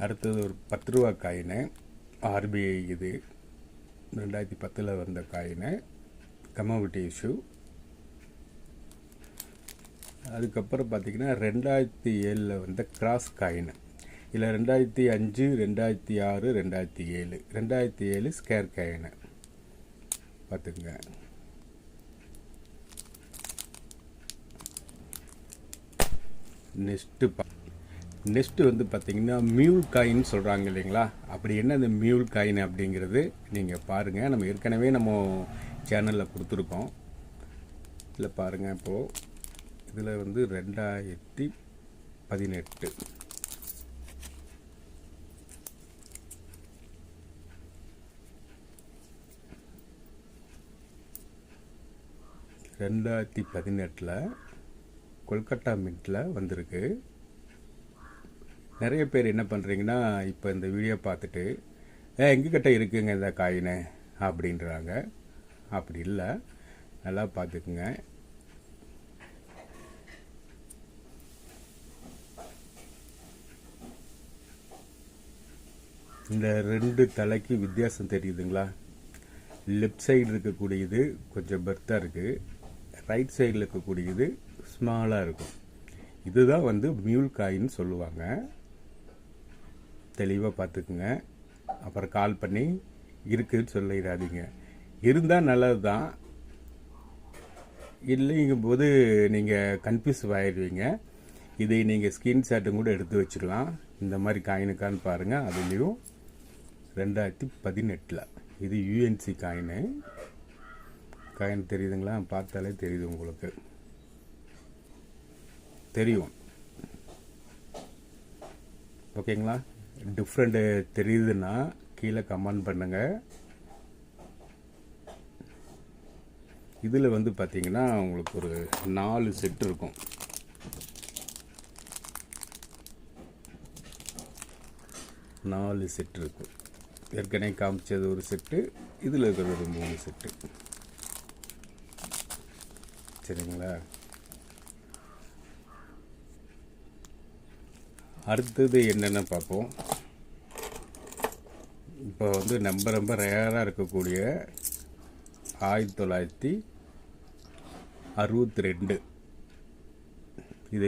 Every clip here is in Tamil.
அடுத்தது ஒரு 10 ரூபா காயினு, ஆர்பிஐ இது 2010 வந்த காயினு, கமோடிட்டி இஷ்யூ. அதுக்கப்புறம் பார்த்திங்கன்னா 2007 வந்த கிராஸ் காயின். இதில் 2005, 2006, 2007 2007 ஸ்கேர் காயின் பார்த்துக்குங்க. நெக்ஸ்ட்டு வந்து பார்த்திங்கன்னா மியூல் காயின் சொல்கிறாங்க இல்லைங்களா? அப்படி என்ன அந்த மியூல் காயின் அப்படிங்கிறது நீங்கள் பாருங்கள். நம்ம ஏற்கனவே நம்ம சேனலில் கொடுத்துருக்கோம். இதில் பாருங்கள். இப்போது இதில் வந்து 2018 2018 கொல்கட்டா மின்ட்டில் வந்திருக்கு. நிறைய பேர் என்ன பண்ணுறீங்கன்னா, இப்போ இந்த வீடியோ பார்த்துட்டு எங்ககிட்ட இருக்குங்க இந்த காயினு அப்படின்றாங்க. அப்படி இல்லை, நல்லா பார்த்துக்குங்க. இந்த 2 தலைக்கு வித்தியாசம் தெரியுதுங்களா? லெஃப்ட் சைடு இருக்கக்கூடியது கொஞ்சம் பெர்த்தாக இருக்குது, ரைட் சைடில் இருக்கக்கூடியது ஸ்மாலாக இருக்கும். இதுதான் வந்து மியூல் காயின்னு சொல்லுவாங்க. தெளிவாக பார்த்துக்குங்க. அப்புறம் கால் பண்ணி இருக்குதுன்னு சொல்லிடாதீங்க. இருந்தால் நல்லது தான், இல்லைங்கும்போது நீங்கள் கன்ஃபியூஸ் ஆகிடுவீங்க. இதை நீங்கள் ஸ்க்ரீன்ஷாட்டும் கூட எடுத்து வச்சுக்கலாம். இந்த மாதிரி காயினுக்கான்னு பாருங்கள். அதுலேயும் 2018 இது யூஎன்சி காயின் தெரியுதுங்களா? பார்த்தாலே தெரியுது, உங்களுக்கு தெரியும். ஓகேங்களா? டிஃப்ரெண்ட்டு தெரியுதுன்னா கீழே கமெண்ட் பண்ணுங்கள். இதில் வந்து பார்த்தீங்கன்னா உங்களுக்கு ஒரு 4 செட் இருக்கும். 4 செட் இருக்கும். ஏற்கனவே காமிச்சது ஒரு செட்டு, இதில் இருக்கிறது ஒரு 3 செட்டு. சரிங்களா? அடுத்தது என்னென்னு பார்ப்போம். இப்போ வந்து ரொம்ப ரேராக இருக்கக்கூடிய 1962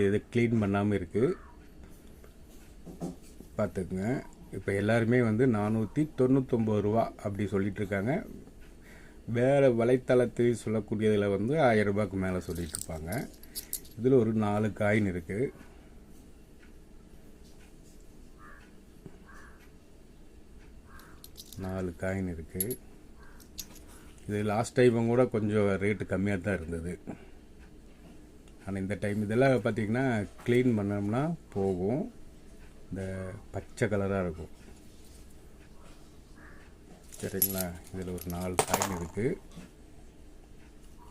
இது க்ளீன் பண்ணாமல் இருக்குது, பார்த்துக்குங்க. இப்போ எல்லாருமே வந்து 499 ரூபா அப்படி சொல்லிட்டு இருக்காங்க. வேறு வலைத்தளத்தில் சொல்லக்கூடியதில் வந்து 1000 ரூபாய்க்கு மேலே சொல்லிட்டு இருப்பாங்க. இதில் ஒரு 4 காயின் இருக்குது. இது லாஸ்ட் டைமும் கூட கொஞ்சம் ரேட்டு கம்மியாக தான் இருந்தது. ஆனால் இந்த டைம் இதெல்லாம் பார்த்திங்கன்னா க்ளீன் பண்ணோம்னா போகும். இந்த பச்சை கலராக இருக்கும். சரிங்களா? இதில் ஒரு 4 காயின் இருக்குது,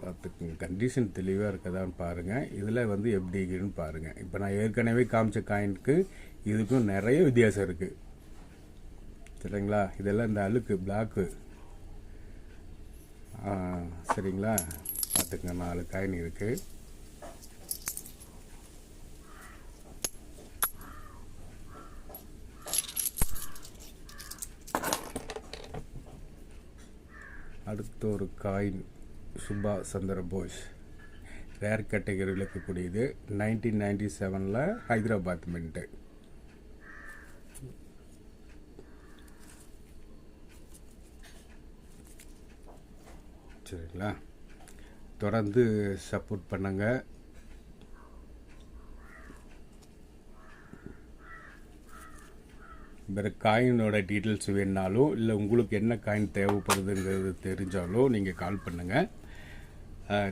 பார்த்துக்குங்க. கண்டிஷன் தெளிவாக இருக்கதான்னு பாருங்கள். இதில் வந்து எப்படி இருக்குன்னு பாருங்கள். இப்போ நான் ஏற்கனவே காமிச்ச காயினுக்கு இதுக்கும் நிறைய வித்தியாசம் இருக்குது. சரிங்களா? இதெல்லாம் இந்த அழுக்கு பிளாக்கு. சரிங்களா? பார்த்துக்குங்க. 4 காயின் இருக்குது. அடுத்த ஒரு காயின் சுபாஷ் சந்திர போஸ், ரேர் கேட்டகரியில் இருக்கக்கூடியது. 1997 ஹைதராபாத் மின்ட்டு. சரிங்களா? தொடர்ந்து சப்போர்ட் பண்ணுங்க. வேறு காயினோட டீட்டெயில்ஸ் வேணுனாலும், இல்லை உங்களுக்கு என்ன காயின் தேவைப்படுதுங்கிறது தெரிஞ்சாலும் நீங்கள் கால் பண்ணுங்கள்.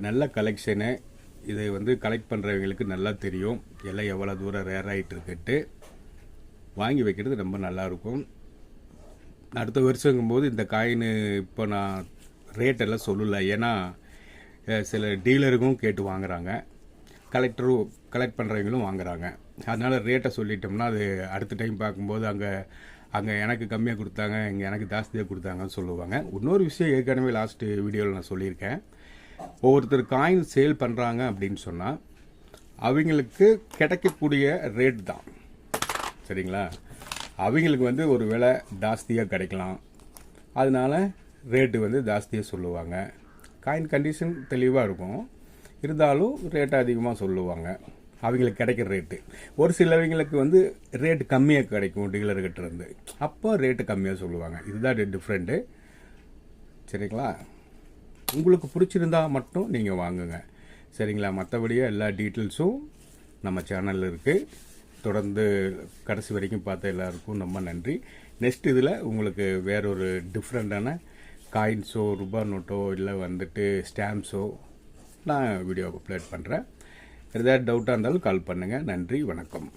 நல்ல கலெக்ஷனு. இதை வந்து கலெக்ட் பண்ணுறவங்களுக்கு நல்லா தெரியும் எல்லாம் எவ்வளோ தூரம் ரேர் ஆகிட்டு இருக்குன்ட்டு. வாங்கி வைக்கிறது ரொம்ப நல்லாயிருக்கும். அடுத்த வருஷங்கும்போது இந்த காயின் இப்போ நான் ரேட்டெல்லாம் சொல்லலை, ஏன்னா சில டீலருக்கும் கேட்டு வாங்குகிறாங்க, கலெக்ட் பண்ணுறவங்களும் வாங்குகிறாங்க. அதனால் ரேட்டை சொல்லிட்டோம்னா அது அடுத்த டைம் பார்க்கும்போது அங்கே எனக்கு கம்மியாக கொடுத்தாங்க, இங்கே எனக்கு ஜாஸ்தியாக கொடுத்தாங்கன்னு சொல்லுவாங்க. இன்னொரு விஷயம் ஏற்கனவே லாஸ்ட்டு வீடியோவில் நான் சொல்லியிருக்கேன். ஒவ்வொருத்தர் காயின் சேல் பண்ணுறாங்க அப்படின்னு சொன்னால் அவங்களுக்கு கிடைக்கக்கூடிய ரேட் தான். சரிங்களா? அவங்களுக்கு வந்து ஒரு விலை ஜாஸ்தியாக கிடைக்கலாம், அதனால ரேட்டு வந்து ஜாஸ்தியாக சொல்லுவாங்க. காயின் கண்டிஷன் தெளிவாக இருக்கும், இருந்தாலும் ரேட்டு அதிகமாக சொல்லுவாங்க. அவங்களுக்கு கிடைக்கிற ரேட்டு ஒரு சிலவங்களுக்கு வந்து ரேட்டு கம்மியாக கிடைக்கும் டீலர்கிட்ட இருந்து, அப்போ ரேட்டு கம்மியாக சொல்லுவாங்க. இதுதான் டிஃப்ரெண்ட்டு. சரிங்களா? உங்களுக்கு பிடிச்சிருந்தா மட்டும் நீங்கள் வாங்குங்க. சரிங்களா? மற்றபடியே எல்லா டீட்டெயில்ஸும் நம்ம சேனலில் இருக்குது. தொடர்ந்து கடைசி வரைக்கும் பார்த்த எல்லாருக்கும் ரொம்ப நன்றி. நெக்ஸ்ட் இதில் உங்களுக்கு வேறொரு டிஃப்ரெண்ட்டான காயின்ஸோ ரூபா நோட்டோ இல்லை வந்துட்டு ஸ்டாம்ப்ஸோ நான் வீடியோ அப்லோட் பண்ணுறேன். ஏதாவது டவுட்டாக இருந்தாலும் கால் பண்ணுங்கள். நன்றி, வணக்கம்.